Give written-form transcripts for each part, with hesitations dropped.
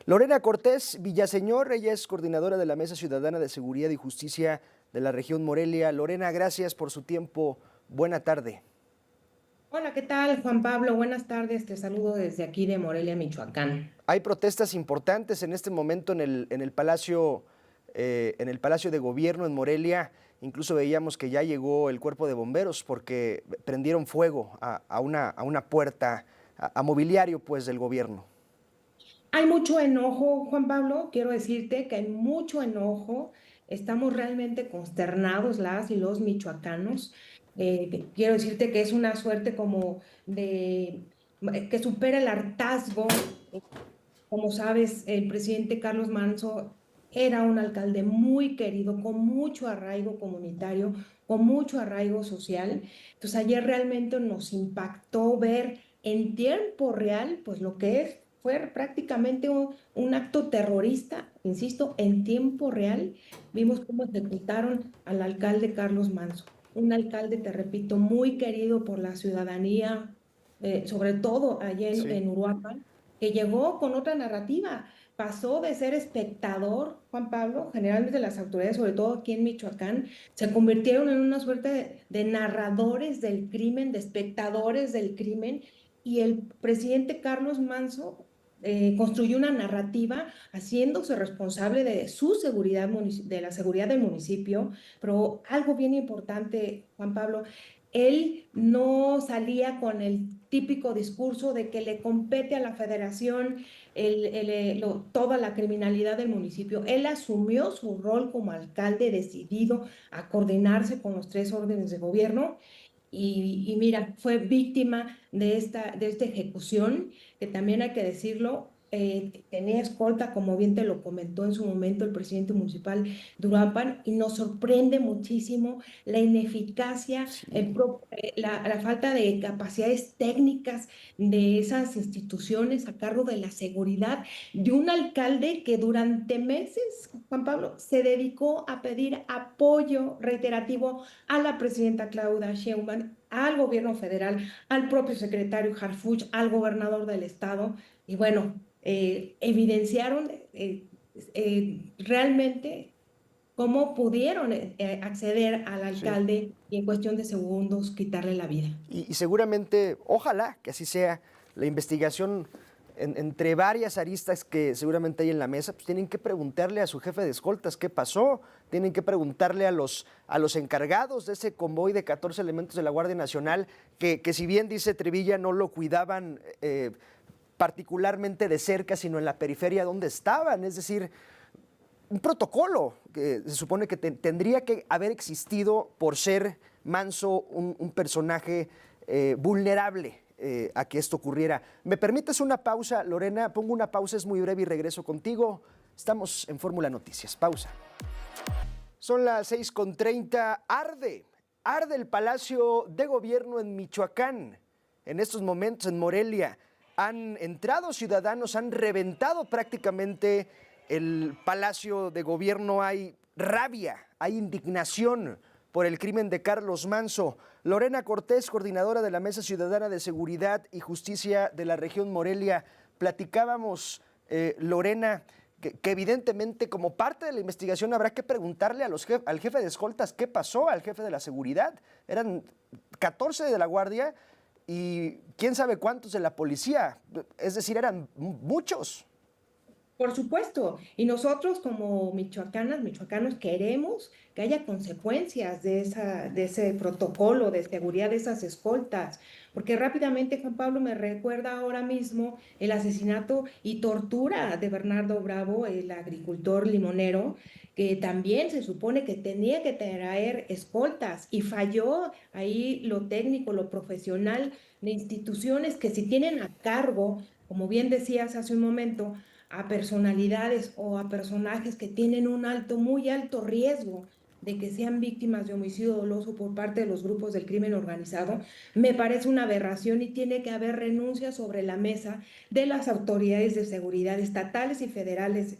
Lorena Cortés Villaseñor, ella es coordinadora de la Mesa Ciudadana de Seguridad y Justicia de la región Morelia. Lorena, gracias por su tiempo. Buena tarde. Hola, ¿qué tal, Juan Pablo? Buenas tardes, te saludo desde aquí de Morelia, Michoacán. Hay protestas importantes en este momento en el Palacio de Gobierno en Morelia. Incluso veíamos que ya llegó el cuerpo de bomberos porque prendieron fuego a una puerta, a mobiliario pues del gobierno. Hay mucho enojo, Juan Pablo, quiero decirte que hay mucho enojo, estamos realmente consternados las y los michoacanos. Quiero decirte que es una suerte como de que supera el hartazgo. Como sabes, el presidente Carlos Manso era un alcalde muy querido, con mucho arraigo comunitario, con mucho arraigo social. Entonces ayer realmente nos impactó ver en tiempo real, pues lo que fue prácticamente un acto terrorista, insisto, en tiempo real. Vimos cómo ejecutaron al alcalde Carlos Manso, un alcalde, te repito, muy querido por la ciudadanía, sobre todo allá Sí. en Uruapan, que llegó con otra narrativa. Pasó de ser espectador, Juan Pablo, generalmente las autoridades, sobre todo aquí en Michoacán, se convirtieron en una suerte de narradores del crimen, de espectadores del crimen, y el presidente Carlos Manso construyó una narrativa haciéndose responsable de su seguridad, de la seguridad del municipio, pero algo bien importante, Juan Pablo, él no salía con el típico discurso de que le compete a la federación toda la criminalidad del municipio. Él asumió su rol como alcalde decidido a coordinarse con los tres órdenes de gobierno y mira, fue víctima de esta ejecución, que también hay que decirlo. Tenía escolta, como bien te lo comentó en su momento el presidente municipal de Uruapan, y nos sorprende muchísimo la ineficacia, Sí. la falta de capacidades técnicas de esas instituciones a cargo de la seguridad de un alcalde que durante meses, Juan Pablo, se dedicó a pedir apoyo reiterativo a la presidenta Claudia Sheinbaum, al gobierno federal, al propio secretario Harfuch, al gobernador del estado, y bueno, evidenciaron realmente cómo pudieron acceder al Sí. alcalde y en cuestión de segundos quitarle la vida. Y seguramente, ojalá que así sea, la investigación entre varias aristas que seguramente hay en la mesa, pues tienen que preguntarle a su jefe de escoltas qué pasó, tienen que preguntarle a los encargados de ese convoy de 14 elementos de la Guardia Nacional, que si bien dice Trevilla no lo cuidaban particularmente de cerca, sino en la periferia donde estaban, es decir, un protocolo que se supone que tendría que haber existido por ser Manso un personaje vulnerable a que esto ocurriera. ¿Me permites una pausa, Lorena? Pongo una pausa, es muy breve y regreso contigo. Estamos en Fórmula Noticias. Pausa. Son las 6:30. Arde el Palacio de Gobierno en Michoacán. En estos momentos en Morelia han entrado ciudadanos, han reventado prácticamente el Palacio de Gobierno. Hay rabia, hay indignación por el crimen de Carlos Manso. Lorena Cortés, coordinadora de la Mesa Ciudadana de Seguridad y Justicia de la región Morelia. Platicábamos, Lorena, que evidentemente como parte de la investigación habrá que preguntarle al jefe de escoltas qué pasó, al jefe de la seguridad. Eran 14 de la Guardia y quién sabe cuántos de la policía. Es decir, eran muchos. Por supuesto, y nosotros como michoacanas, michoacanos, queremos que haya consecuencias de ese protocolo de seguridad, de esas escoltas, porque rápidamente, Juan Pablo, me recuerda ahora mismo el asesinato y tortura de Bernardo Bravo, el agricultor limonero, que también se supone que tenía que traer escoltas y falló ahí lo técnico, lo profesional de instituciones que si tienen a cargo, como bien decías hace un momento, a personalidades o a personajes que tienen un muy alto riesgo de que sean víctimas de homicidio doloso por parte de los grupos del crimen organizado, me parece una aberración y tiene que haber renuncia sobre la mesa de las autoridades de seguridad estatales y federales.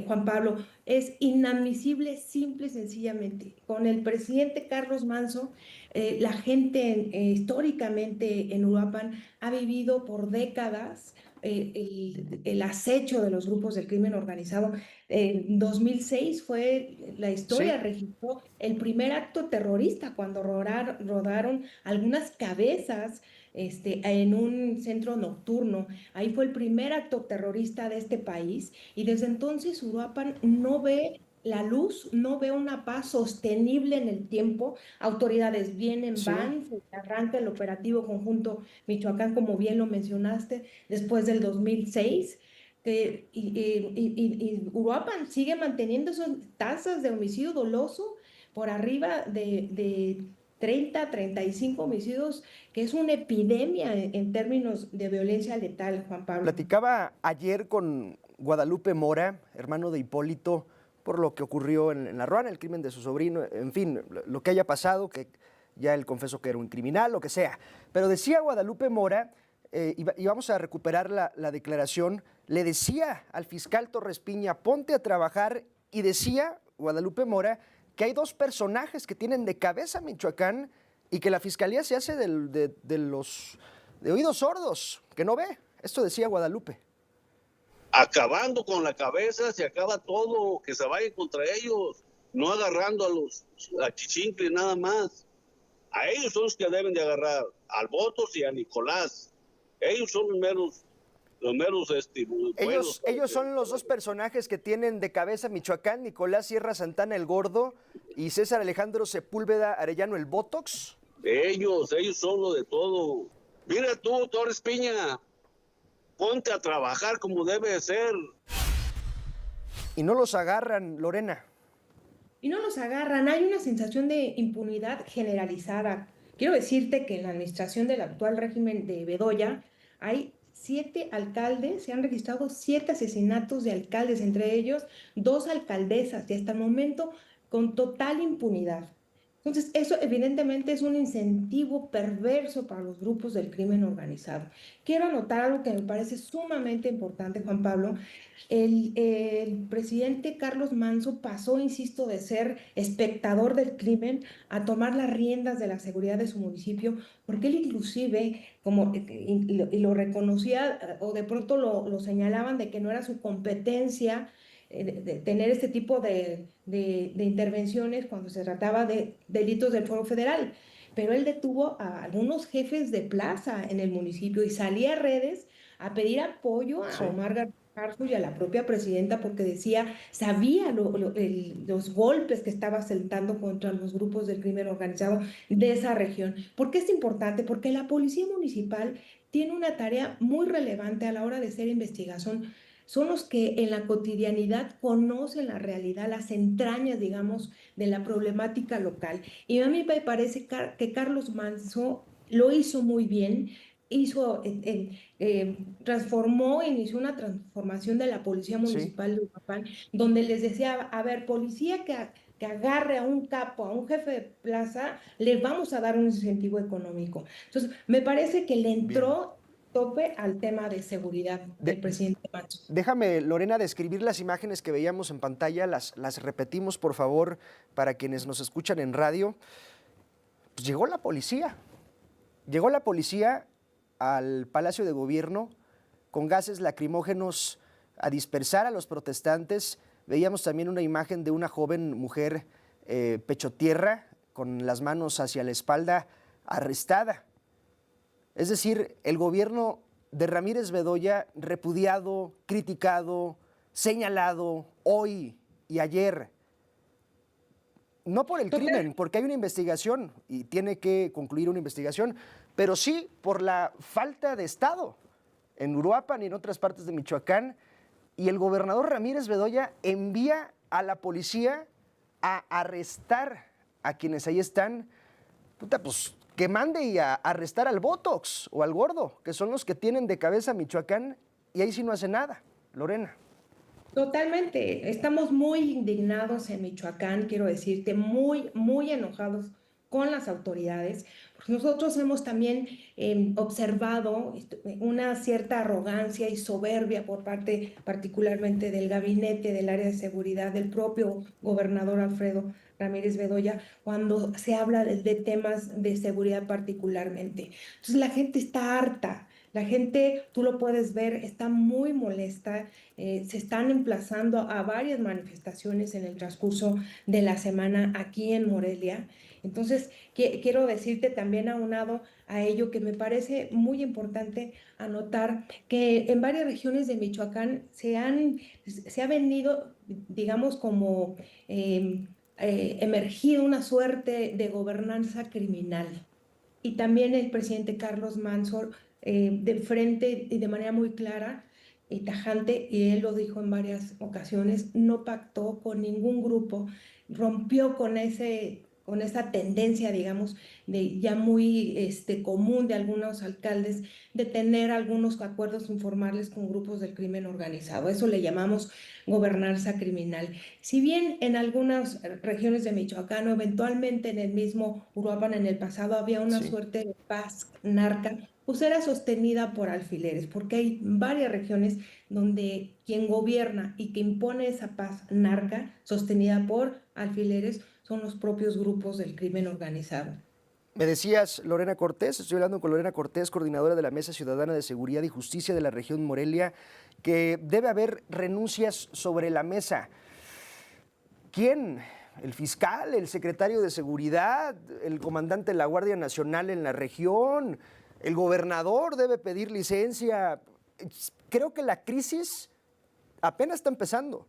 Juan Pablo, es inadmisible simple y sencillamente. Con el presidente Carlos Manso, la gente históricamente en Uruapan ha vivido por décadas el acecho de los grupos del crimen organizado. En 2006 fue, la historia Sí, registró el primer acto terrorista cuando rodaron algunas cabezas en un centro nocturno. Ahí fue el primer acto terrorista de este país y desde entonces Uruapan no ve la luz, no ve una paz sostenible en el tiempo. Autoridades vienen, sí. van, se arranca el operativo conjunto Michoacán, como bien lo mencionaste, después del 2006. Y Uruapan sigue manteniendo esas tasas de homicidio doloso por arriba de 35 homicidios, que es una epidemia en términos de violencia letal, Juan Pablo. Platicaba ayer con Guadalupe Mora, hermano de Hipólito, por lo que ocurrió en La Ruana, el crimen de su sobrino, en fin, lo que haya pasado, que ya él confesó que era un criminal, lo que sea. Pero decía Guadalupe Mora, y vamos a recuperar la declaración, le decía al fiscal Torres Piña, ponte a trabajar, y decía Guadalupe Mora que hay dos personajes que tienen de cabeza Michoacán y que la fiscalía se hace de oídos sordos, que no ve. Esto decía Guadalupe. Acabando con la cabeza, se acaba todo, que se vaya contra ellos, no agarrando a los achichincles nada más. A ellos son los que deben de agarrar, al Botos y a Nicolás. Ellos son los meros buenos. Ellos son los dos personajes que tienen de cabeza Michoacán, Nicolás Sierra Santana el Gordo y César Alejandro Sepúlveda Arellano el Botox. Ellos son lo de todo. Mira tú, Torres Piña, ponte a trabajar como debe de ser. Y no los agarran, Lorena. Y no los agarran, hay una sensación de impunidad generalizada. Quiero decirte que en la administración del actual régimen de Bedoya hay 7 alcaldes, se han registrado 7 asesinatos de alcaldes, entre ellos 2 alcaldesas, y hasta el momento con total impunidad. Entonces, eso evidentemente es un incentivo perverso para los grupos del crimen organizado. Quiero anotar algo que me parece sumamente importante, Juan Pablo. El presidente Carlos Manso pasó, insisto, de ser espectador del crimen a tomar las riendas de la seguridad de su municipio, porque él inclusive, como, y lo reconocía, o de pronto lo señalaban de que no era su competencia de tener este tipo de intervenciones cuando se trataba de delitos del Fuero Federal. Pero él detuvo a algunos jefes de plaza en el municipio y salía a redes a pedir apoyo a Sí. Omar Garza y a la propia presidenta porque decía, sabía los golpes que estaba sentando contra los grupos del crimen organizado de esa región. ¿Por qué es importante? Porque la policía municipal tiene una tarea muy relevante a la hora de hacer investigación. Son los que en la cotidianidad conocen la realidad, las entrañas, digamos, de la problemática local. Y a mí me parece que Carlos Manso lo hizo muy bien, transformó, inició una transformación de la Policía Sí. Municipal de Uruapan, donde les decía, a ver, policía que agarre a un capo, a un jefe de plaza, le vamos a dar un incentivo económico. Entonces, me parece que le Bien. entró tope al tema de seguridad el De- presidente Manso. Déjame, Lorena, describir las imágenes que veíamos en pantalla, las repetimos, por favor, para quienes nos escuchan en radio. Pues llegó la policía al Palacio de Gobierno con gases lacrimógenos a dispersar a los protestantes. Veíamos también una imagen de una joven mujer pecho tierra, con las manos hacia la espalda, arrestada. Es decir, el gobierno de Ramírez Bedoya repudiado, criticado, señalado hoy y ayer, no por el Total. crimen, porque hay una investigación y tiene que concluir una investigación, pero sí por la falta de Estado en Uruapan y en otras partes de Michoacán. Y el gobernador Ramírez Bedoya envía a la policía a arrestar a quienes ahí están. Puta, pues que mande y a arrestar al Botox o al Gordo, que son los que tienen de cabeza Michoacán, y ahí sí no hace nada. Lorena. Totalmente. Estamos muy indignados en Michoacán, quiero decirte, muy, muy enojados con las autoridades, porque nosotros hemos también observado una cierta arrogancia y soberbia por parte particularmente del gabinete del área de seguridad del propio gobernador Alfredo Ramírez Bedoya cuando se habla de temas de seguridad particularmente. Entonces la gente está harta. La gente, tú lo puedes ver, está muy molesta. Se están emplazando a varias manifestaciones en el transcurso de la semana aquí en Morelia. Entonces, quiero decirte también aunado a ello que me parece muy importante anotar que en varias regiones de Michoacán se ha venido, digamos, como emergido una suerte de gobernanza criminal. Y también el presidente Carlos Manso, de frente y de manera muy clara y tajante, y él lo dijo en varias ocasiones, no pactó con ningún grupo, rompió con esa tendencia, digamos, de ya muy común de algunos alcaldes de tener algunos acuerdos informales con grupos del crimen organizado. Eso le llamamos gobernanza criminal. Si bien en algunas regiones de Michoacán o eventualmente en el mismo Uruapan en el pasado había una Sí. suerte de paz narca, pues era sostenida por alfileres, porque hay varias regiones donde quien gobierna y que impone esa paz narca sostenida por alfileres son los propios grupos del crimen organizado. Me decías, Lorena Cortés, estoy hablando con Lorena Cortés, coordinadora de la Mesa Ciudadana de Seguridad y Justicia de la región Morelia, que debe haber renuncias sobre la mesa. ¿Quién? ¿El fiscal, el secretario de Seguridad, el comandante de la Guardia Nacional en la región? ¿El gobernador debe pedir licencia? Creo que la crisis apenas está empezando.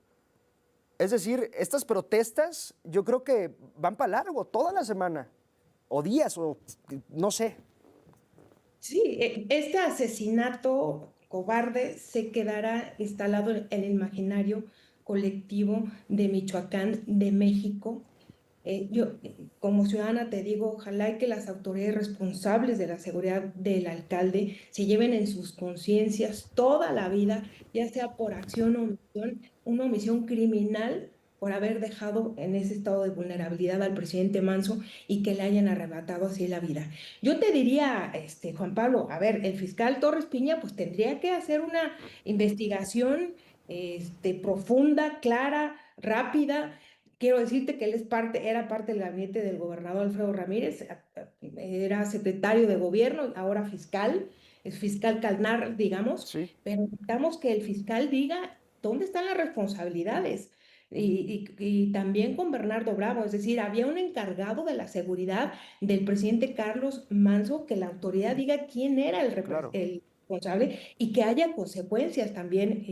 Es decir, estas protestas yo creo que van para largo, toda la semana, o días, o no sé. Sí, este asesinato cobarde se quedará instalado en el imaginario colectivo de Michoacán, de México. Yo, como ciudadana, te digo, ojalá y que las autoridades responsables de la seguridad del alcalde se lleven en sus conciencias toda la vida, ya sea por acción o omisión, una omisión criminal por haber dejado en ese estado de vulnerabilidad al presidente Manso y que le hayan arrebatado así la vida. Yo te diría, Juan Pablo, a ver, el fiscal Torres Piña pues tendría que hacer una investigación profunda, clara, rápida. Quiero decirte que él era parte del gabinete del gobernador Alfredo Ramírez, era secretario de gobierno, ahora fiscal, es fiscal Calnar, digamos, Sí. pero necesitamos que el fiscal diga dónde están las responsabilidades. Y también con Bernardo Bravo, es decir, había un encargado de la seguridad del presidente Carlos Manso, que la autoridad diga quién era Claro. el responsable y que haya consecuencias también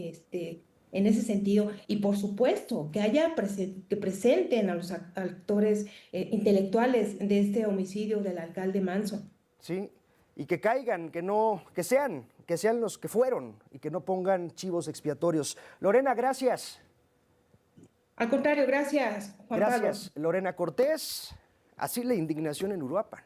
en ese sentido. Y por supuesto, que presenten a los actores intelectuales de este homicidio del alcalde Manso. Sí, y que caigan, que sean los que fueron y que no pongan chivos expiatorios. Lorena, gracias. Al contrario, gracias, Juan Pablo. Gracias, Lorena Cortés. Así la indignación en Uruapan.